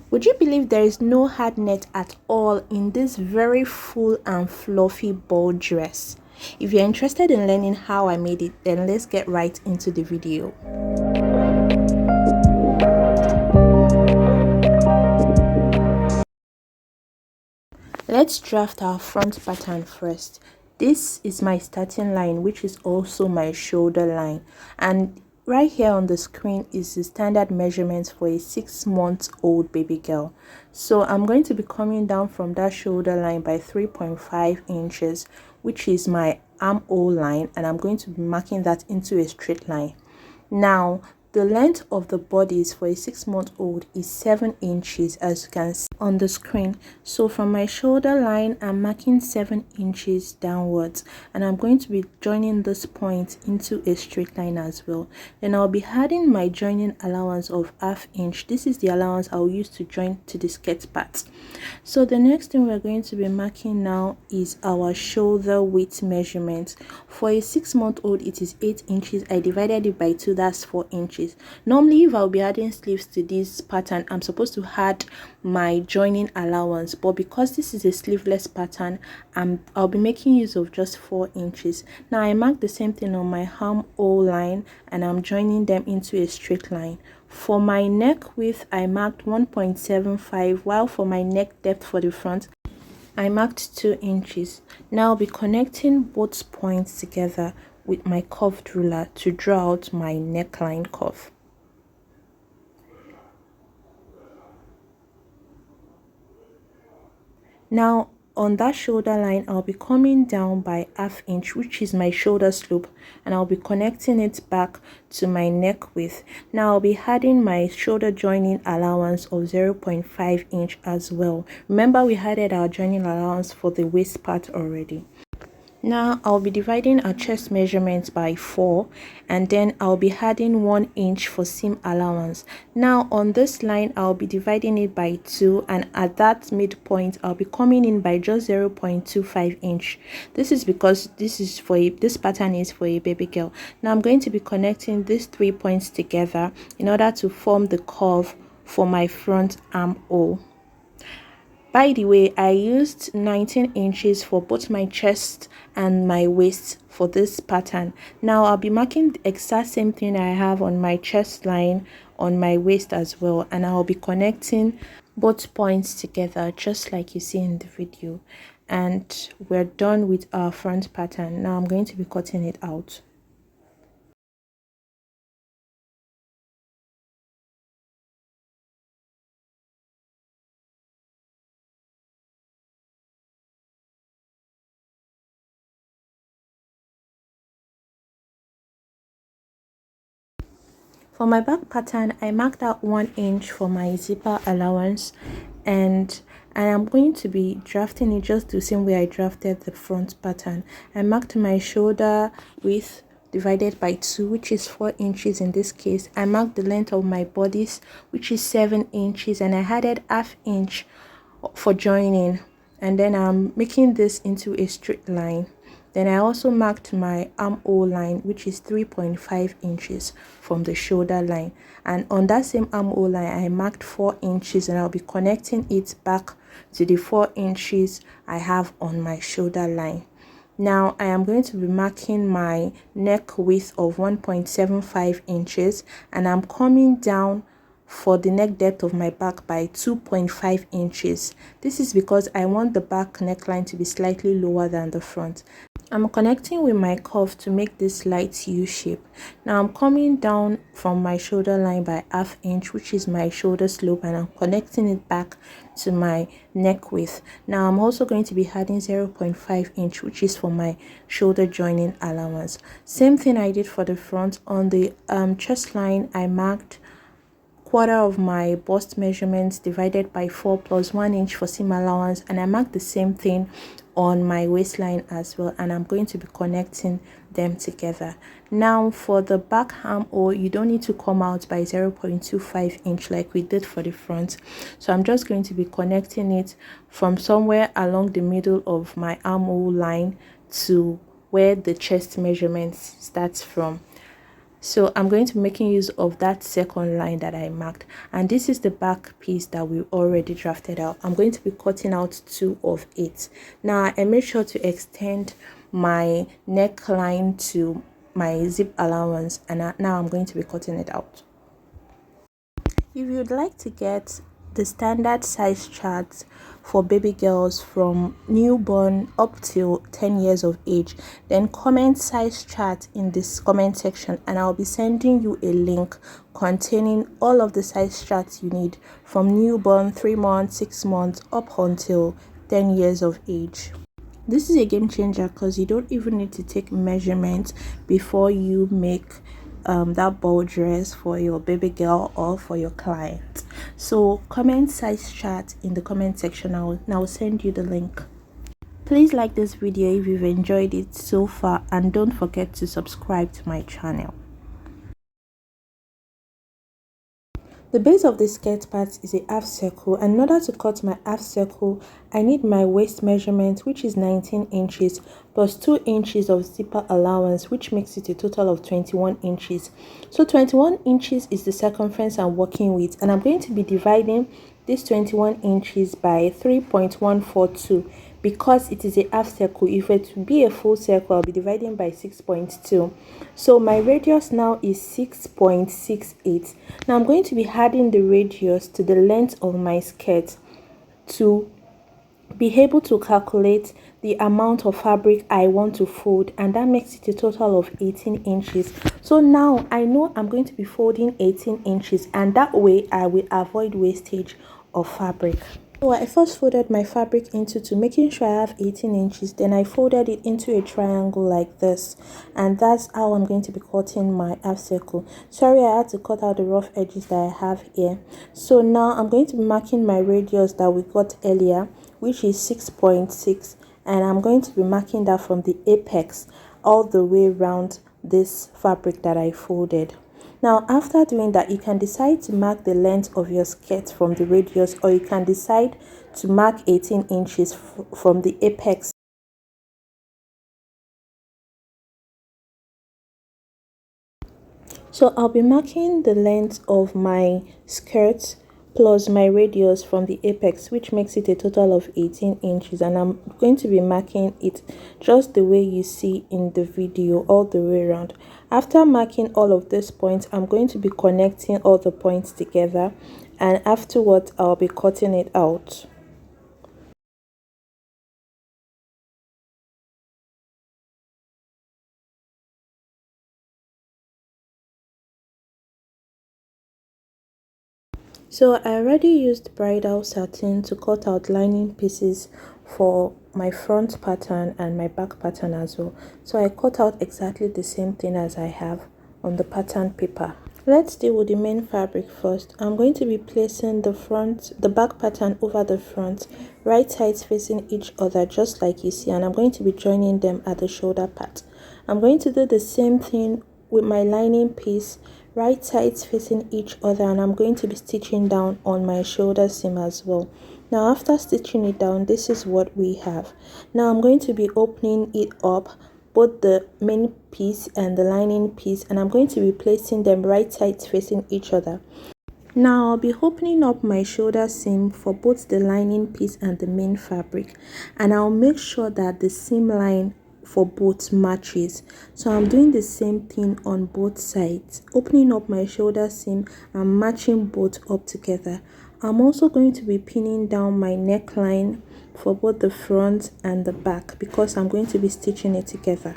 Would you believe there is no hard net at all in this very full and fluffy ball dress? If you're interested in learning how I made it, then let's get right into the video. Let's draft our front pattern first. This is my starting line, which is also my shoulder line, and right here on the screen is the standard measurements for a 6-month-old baby girl. So I'm going to be coming down from that shoulder line by 3.5 inches, which is my armhole line, and I'm going to be marking that into a straight line. Now the length of the bodice for a 6-month-old is 7 inches, as you can see on the screen. So from my shoulder line, I'm marking 7 inches downwards, and I'm going to be joining this point into a straight line as well. Then I'll be adding my joining allowance of ½ inch. This is the allowance I'll use to join to the skirt part. So the next thing we're going to be marking now is our shoulder width measurement. For a 6-month-old, it is 8 inches. I divided it by 2, that's 4 inches. Normally, if I'll be adding sleeves to this pattern, I'm supposed to add my joining allowance, but because this is a sleeveless pattern, I'll be making use of just 4 inches. Now I marked the same thing on my armhole line, and I'm joining them into a straight line. For my neck width, I marked 1.75, while for my neck depth for the front, I marked 2 inches. Now I'll be connecting both points together with my curved ruler to draw out my neckline curve. Now on that shoulder line, I'll be coming down by ½ inch, which is my shoulder slope, and I'll be connecting it back to my neck width. Now I'll be adding my shoulder joining allowance of 0.5 inch as well. Remember, we added our joining allowance for the waist part already. Now I'll be dividing our chest measurements by 4, and then I'll be adding 1 inch for seam allowance. Now on this line, I'll be dividing it by 2, and at that midpoint, I'll be coming in by just 0.25 inch. This is because this pattern is for a baby girl. Now I'm going to be connecting these 3 points together in order to form the curve for my front armhole. By the way, I used 19 inches for both my chest and my waist for this pattern. Now I'll be marking the exact same thing I have on my chest line on my waist as well, and I'll be connecting both points together just like you see in the video. And we're done with our front pattern. Now I'm going to be cutting it out. For my back pattern, I marked out 1 inch for my zipper allowance, and I'm going to be drafting it just the same way I drafted the front pattern. I marked my shoulder width divided by 2, which is 4 inches in this case. I marked the length of my bodice, which is 7 inches, and I added ½ inch for joining, and then I'm making this into a straight line. Then I also marked my armhole line, which is 3.5 inches from the shoulder line. And on that same armhole line, I marked 4 inches, and I'll be connecting it back to the 4 inches I have on my shoulder line. Now I am going to be marking my neck width of 1.75 inches, and I'm coming down for the neck depth of my back by 2.5 inches. This is because I want the back neckline to be slightly lower than the front. I'm connecting with my cuff to make this light U shape. Now I'm coming down from my shoulder line by ½ inch, which is my shoulder slope, and I'm connecting it back to my neck width. Now I'm also going to be adding 0.5 inch, which is for my shoulder joining allowance. Same thing I did for the front. On the chest line, I marked quarter of my bust measurements divided by 4 plus 1 inch for seam allowance, and I marked the same thing on my waistline as well, and I'm going to be connecting them together. Now for the back armhole, you don't need to come out by 0.25 inch like we did for the front, so I'm just going to be connecting it from somewhere along the middle of my armhole line to where the chest measurements starts from. So I'm going to be making use of that second line that I marked, and this is the back piece that we already drafted out. I'm going to be cutting out 2 of it. Now I made sure to extend my neckline to my zip allowance, and now I'm going to be cutting it out. If you'd like to get the standard size charts for baby girls from newborn up till 10 years of age, then comment size chart in this comment section, and I'll be sending you a link containing all of the size charts you need from newborn, 3 months, 6 months up until 10 years of age. This is a game changer because you don't even need to take measurements before you make that ball dress for your baby girl or for your client. So comment size chart in the comment section. I'll send you the link. Please like this video if you've enjoyed it so far, and don't forget to subscribe to my channel. The base of the skirt part is a half circle, and in order to cut my half circle, I need my waist measurement, which is 19 inches, plus 2 inches of zipper allowance, which makes it a total of 21 inches. So 21 inches is the circumference I'm working with, and I'm going to be dividing this 21 inches by 3.142 because it is a half circle. If it would be a full circle, I'll be dividing by 6.2. So my radius now is 6.68. Now I'm going to be adding the radius to the length of my skirt to be able to calculate the amount of fabric I want to fold, and that makes it a total of 18 inches. So now I know I'm going to be folding 18 inches, and that way I will avoid wastage of fabric. So I first folded my fabric into 2, making sure I have 18 inches. Then I folded it into a triangle like this, and that's how I'm going to be cutting my half circle. Sorry, I had to cut out the rough edges that I have here. So now I'm going to be marking my radius that we got earlier, which is 6.6, and I'm going to be marking that from the apex all the way around this fabric that I folded. Now after doing that, you can decide to mark the length of your skirt from the radius, or you can decide to mark 18 inches from the apex. So I'll be marking the length of my skirt plus my radius from the apex, which makes it a total of 18 inches, and I'm going to be marking it just the way you see in the video, all the way around. After marking all of these points, I'm going to be connecting all the points together, and afterwards I'll be cutting it out. So I already used Bridal Satin to cut out lining pieces for my front pattern and my back pattern as well. So I cut out exactly the same thing as I have on the pattern paper. Let's deal with the main fabric first. I'm going to be placing the back pattern over the front, right sides facing each other just like you see, and I'm going to be joining them at the shoulder part. I'm going to do the same thing with my lining piece, right sides facing each other, and I'm going to be stitching down on my shoulder seam as well. Now after stitching it down, this is what we have. Now I'm going to be opening it up, both the main piece and the lining piece, and I'm going to be placing them right sides facing each other. Now I'll be opening up my shoulder seam for both the lining piece and the main fabric, and I'll make sure that the seam line for both matches. So I'm doing the same thing on both sides, opening up my shoulder seam and matching both up together. I'm also going to be pinning down my neckline for both the front and the back because I'm going to be stitching it together.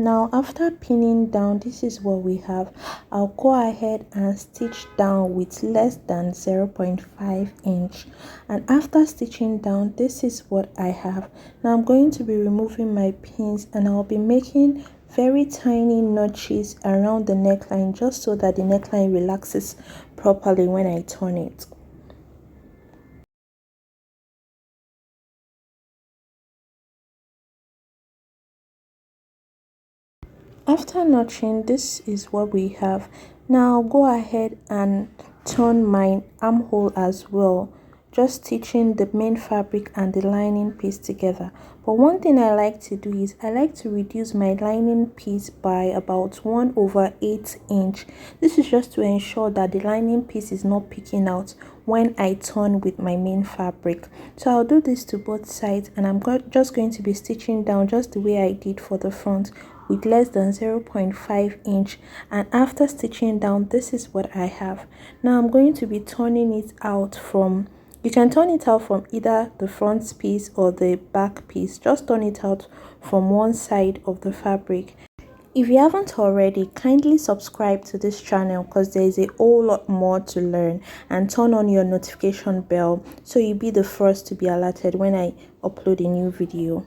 Now after pinning down, this is what we have. I'll go ahead and stitch down with less than 0.5 inch, and after stitching down, this is what I have. Now I'm going to be removing my pins, and I'll be making very tiny notches around the neckline just so that the neckline relaxes properly when I turn it. After notching, this is what we have. Now I'll go ahead and turn my armhole as well just stitching the main fabric and the lining piece together. But one thing I like to do is I like to reduce my lining piece by about 1/8 inch. This is just to ensure that the lining piece is not peeking out when I turn with my main fabric. So I'll do this to both sides, and I'm just going to be stitching down just the way I did for the front with less than 0.5 inch. And after stitching down, this is what I have. Now I'm going to be turning it out from, you can turn it out from either the front piece or the back piece. Just turn it out from one side of the fabric. If you haven't already, kindly subscribe to this channel because there is a whole lot more to learn, and turn on your notification bell so you'll be the first to be alerted when I upload a new video.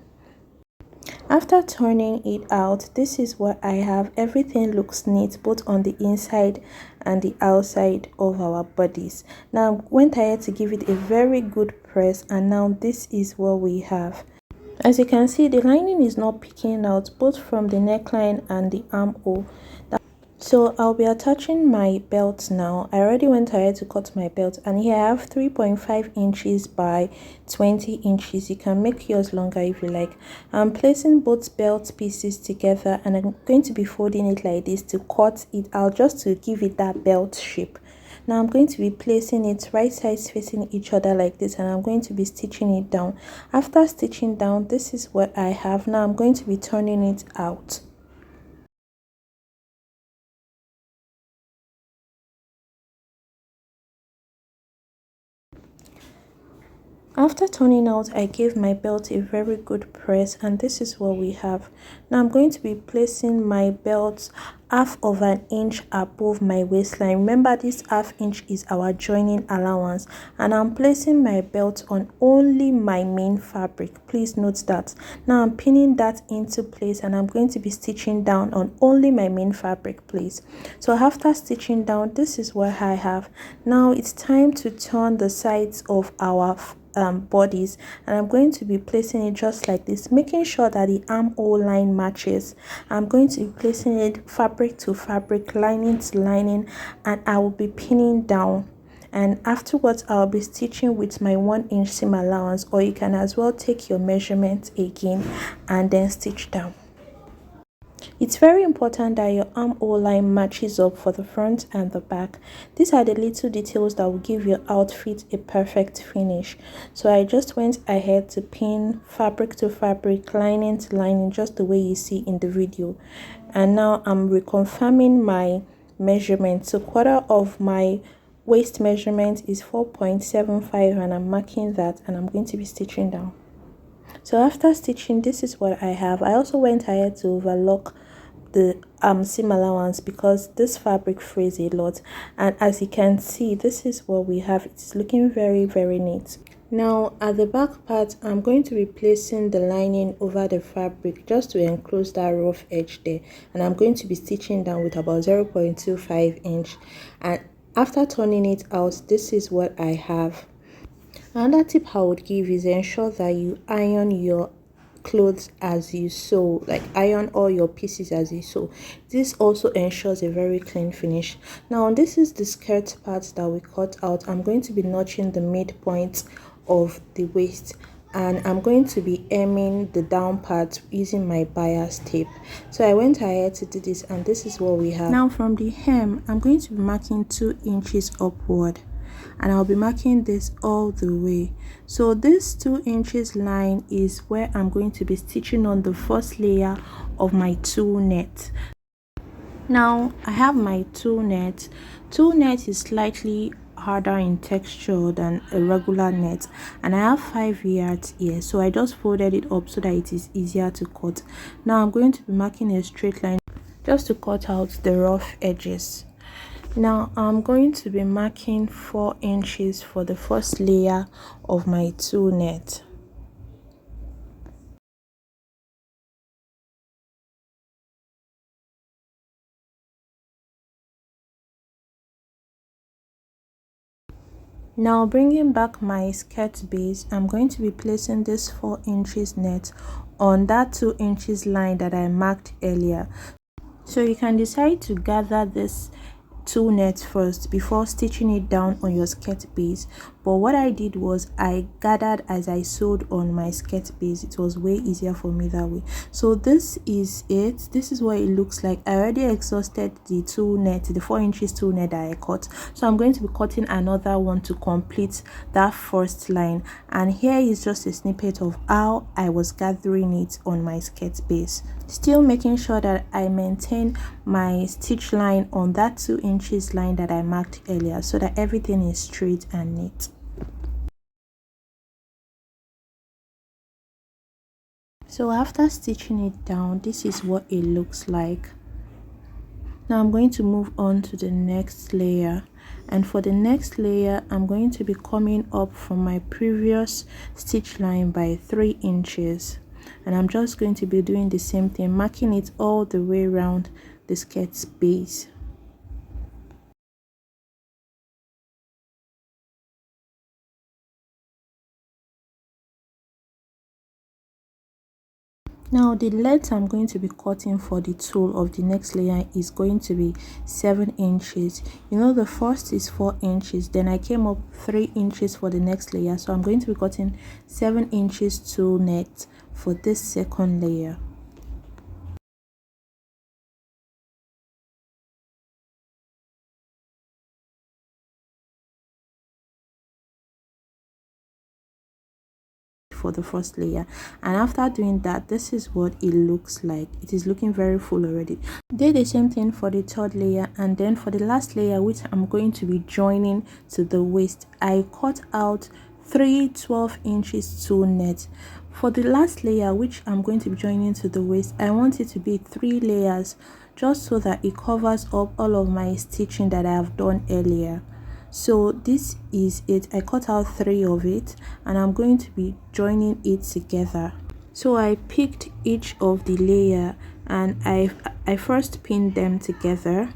After turning it out, this is what I have. Everything looks neat both on the inside and the outside of our bodice. Now I went ahead to give it a very good press, and now this is what we have. As you can see, the lining is not peeking out both from the neckline and the armhole. So I'll be attaching my belt now. I already went ahead to cut my belt, and here I have 3.5 inches by 20 inches. You can make yours longer if you like. I'm placing both belt pieces together, and I'm going to be folding it like this to cut it out just to give it that belt shape. Now I'm going to be placing it right sides facing each other like this, and I'm going to be stitching it down. After stitching down, this is what I have. Now I'm going to be turning it out. After turning out, I gave my belt a very good press, and this is what we have. Now I'm going to be placing my belt 1/2 inch above my waistline. Remember, this 1/2 inch is our joining allowance, and I'm placing my belt on only my main fabric. Please note that. Now I'm pinning that into place, and I'm going to be stitching down on only my main fabric, please. So after stitching down, this is what I have. Now it's time to turn the sides of our bodies, and I'm going to be placing it just like this, making sure that the armhole line matches. I'm going to be placing it fabric to fabric, lining to lining, and I will be pinning down. And afterwards, I'll be stitching with my 1 inch seam allowance, or you can as well take your measurement again and then stitch down. It's very important that your armhole line matches up for the front and the back. These are the little details that will give your outfit a perfect finish. So I just went ahead to pin fabric to fabric, lining to lining, just the way you see in the video. And now I'm reconfirming my measurement. So 1/4 of my waist measurement is 4.75, and I'm marking that, and I'm going to be stitching down. So after stitching, this is what I have. I also went ahead to overlock the seam allowance because this fabric frays a lot, and as you can see, this is what we have. It's looking very, very neat. Now at the back part, I'm going to be placing the lining over the fabric just to enclose that rough edge there, and I'm going to be stitching down with about 0.25 inch. And after turning it out, this is what I have. Another tip I would give is ensure that you iron your clothes as you sew, like iron all your pieces as you sew. This also ensures a very clean finish. Now this is the skirt part that we cut out. I'm going to be notching the midpoint of the waist, and I'm going to be hemming the down part using my bias tape. So I went ahead to do this, and this is what we have. Now from the hem, I'm going to be marking 2 inches upward, and I'll be marking this all the way. So this 2 inches line is where I'm going to be stitching on the first layer of my tulle net. Now I have my tulle net. Tulle net is slightly harder in texture than a regular net, and I have 5 yards here, so I just folded it up so that it is easier to cut. Now I'm going to be marking a straight line just to cut out the rough edges. Now I'm going to be marking 4 inches for the first layer of my tulle net. Now bringing back my skirt base, I'm going to be placing this 4 inches net on that 2 inches line that I marked earlier. So you can decide to gather this tulle net first before stitching it down on your skirt base, but what I did was I gathered as I sewed on my skirt base. It was way easier for me that way. So this is it. This is what it looks like. I already exhausted the tulle net, the 4 inches tulle net that I cut, so I'm going to be cutting another one to complete that first line. And here is just a snippet of how I was gathering it on my skirt base, still making sure that I maintain my stitch line on that 2 inches line that I marked earlier, so that everything is straight and neat. So after stitching it down, this is what it looks like. Now I'm going to move on to the next layer, and for the next layer I'm going to be coming up from my previous stitch line by 3 inches, and I'm just going to be doing the same thing, marking it all the way around the skirt's base. Now the length I'm going to be cutting for the tulle of the next layer is going to be 7 inches. You know, the first is 4 inches, then I came up 3 inches for the next layer, so I'm going to be cutting 7 inches tulle net for this second layer. For the first layer, and after doing that, this is what it looks like. It is looking very full already. Did the same thing for the third layer, and then for the last layer, which I'm going to be joining to the waist, I cut out 3 12 inches tulle net. For the last layer, which I'm going to be joining to the waist, I want it to be 3 layers, just so that it covers up all of my stitching that I have done earlier. So this is it. I cut out 3 of it, and I'm going to be joining it together. So I picked each of the layer, and I first pinned them together.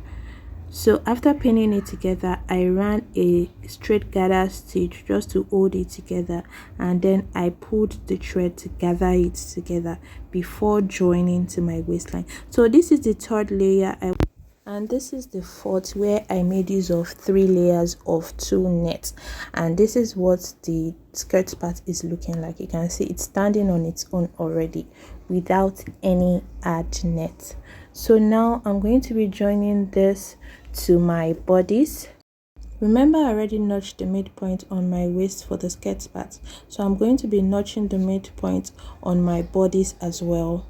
So after pinning it together, I ran a straight gather stitch just to hold it together, and then I pulled the thread to gather it together before joining to my waistline. So this is the third layer, and this is the fourth, where I made use of 3 layers of tulle net, and this is what the skirt part is looking like. You can see it's standing on its own already without any add net. So now I'm going to be joining this to my bodice. Remember, I already notched the midpoint on my waist for the skirt part, so I'm going to be notching the midpoint on my bodice as well.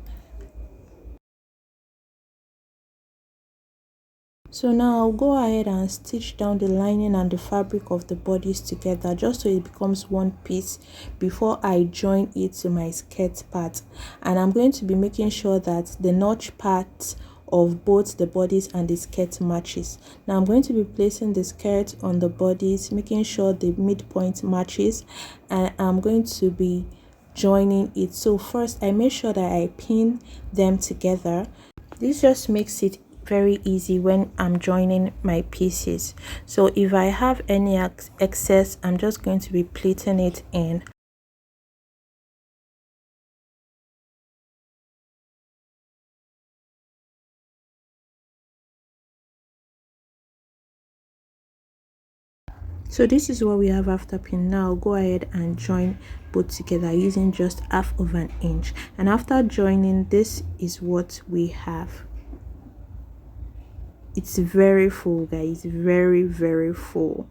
So now I'll go ahead and stitch down the lining and the fabric of the bodice together, just so it becomes one piece before I join it to my skirt part. And I'm going to be making sure that the notch part of both the bodice and the skirt matches. Now I'm going to be placing the skirt on the bodice, making sure the midpoint matches, and I'm going to be joining it. So first I make sure that I pin them together. This just makes it very easy when I'm joining my pieces. So if I have any excess, I'm just going to be pleating it in. So this is what we have after pin. Now go ahead and join both together using just 1/2 inch, and after joining, this is what we have. It's very full, guys, very full.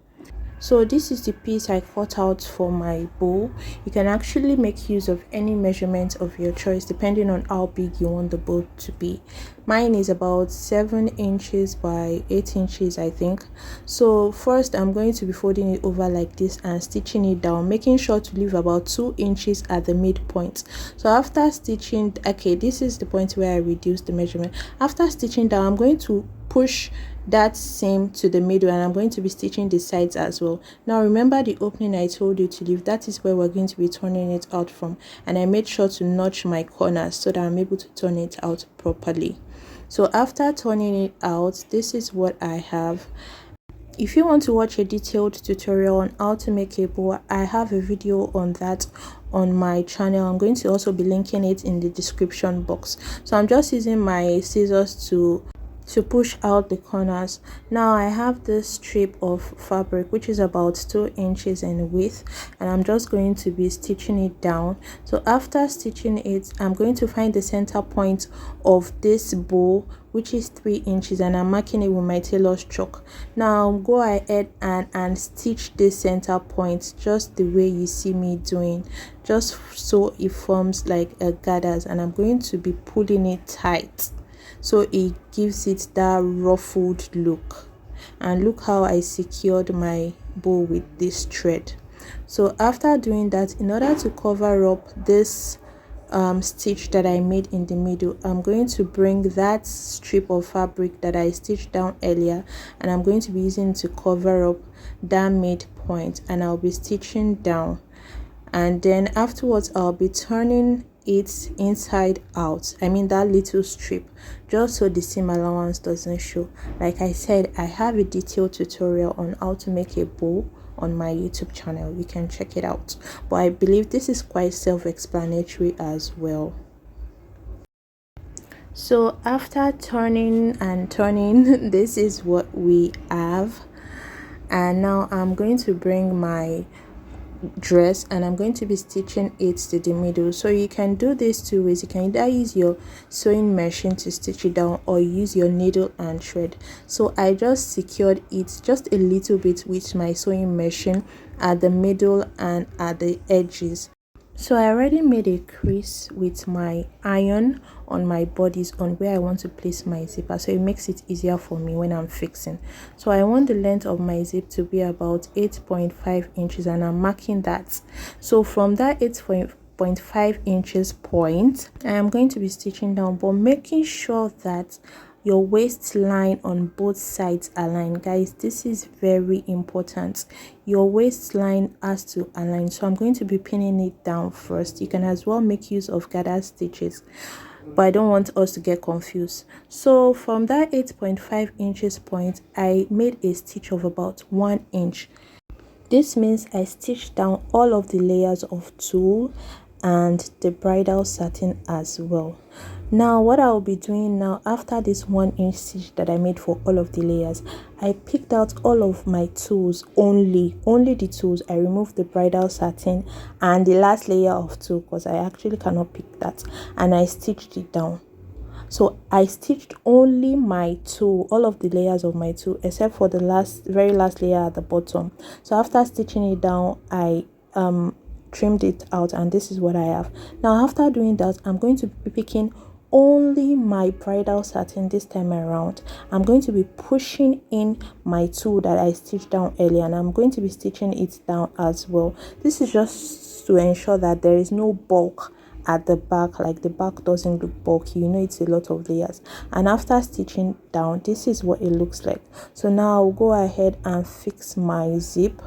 So this is the piece I cut out for my bow. You can actually make use of any measurement of your choice depending on how big you want the bow to be. Mine is about 7 inches by 8 inches, I think. So first I'm going to be folding it over like this and stitching it down, making sure to leave about 2 inches at the midpoint. So after stitching, okay, this is the point where I reduced the measurement. After stitching down, I'm going to push that seam to the middle, and I'm going to be stitching the sides as well. Now remember the opening I told you to leave, that is where we're going to be turning it out from, and I made sure to notch my corners so that I'm able to turn it out properly. So after turning it out, this is what I have. If you want to watch a detailed tutorial on how to make a bow, I have a video on that on my channel. I'm going to also be linking it in the description box. So I'm just using my scissors to to push out the corners. Now I have this strip of fabric which is about 2 inches in width, and I'm just going to be stitching it down. So after stitching it, I'm going to find the center point of this bow, which is 3 inches, and I'm marking it with my tailor's chalk. Now go ahead and stitch this center point just the way you see me doing, just so it forms like a gathers, and I'm going to be pulling it tight so it gives it that ruffled look. And look how I secured my bow with this thread. So after doing that, in order to cover up this stitch that I made in the middle, I'm going to bring that strip of fabric that I stitched down earlier, and I'm going to be using it to cover up that midpoint, and I'll be stitching down. And then afterwards, I'll be turning it inside out, I mean that little strip, just so the seam allowance doesn't show. Like I said, I have a detailed tutorial on how to make a bow on my YouTube channel. You can check it out, but I believe this is quite self-explanatory as well. So after turning and turning, this is what we have. And now I'm going to bring my dress, and I'm going to be stitching it to the middle. So you can do this 2 ways. You can either use your sewing machine to stitch it down, or use your needle and thread. So I just secured it just a little bit with my sewing machine at the middle and at the edges. So I already made a crease with my iron on my bodice on where I want to place my zipper, so it makes it easier for me when I'm fixing. So I want the length of my zip to be about 8.5 inches, and I'm marking that. So from that 8.5 inches point, I am going to be stitching down, but making sure that your waistline on both sides align. Guys, this is very important. Your waistline has to align. So I'm going to be pinning it down first. You can as well make use of gather stitches, but I don't want us to get confused. So from that 8.5 inches point, I made a stitch of about 1 inch. This means I stitched down all of the layers of tulle and the bridal satin as well. Now what I'll be doing now, after this 1 inch stitch that I made for all of the layers, I picked out all of my tools, only the tools. I removed the bridal satin and the last layer of tulle because I actually cannot pick that, and I stitched it down. So I stitched only my tulle, all of the layers of my tulle, except for the very last layer at the bottom. So after stitching it down, I trimmed it out, and this is what I have. Now after doing that, I'm going to be picking only my bridal satin this time around. I'm going to be pushing in my tulle that I stitched down earlier, and I'm going to be stitching it down as well. This is just to ensure that there is no bulk at the back, like the back doesn't look bulky. You know, it's a lot of layers. And after stitching down, this is what it looks like. So now I'll go ahead and fix my zip.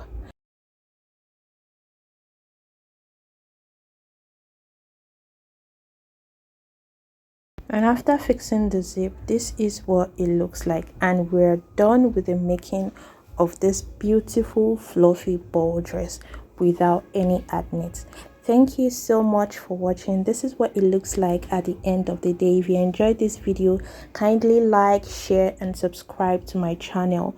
And after fixing the zip, this is what it looks like, and we're done with the making of this beautiful fluffy ball dress without any admits. Thank you so much for watching. This is what it looks like at the end of the day. If you enjoyed this video, kindly like, share and subscribe to my channel.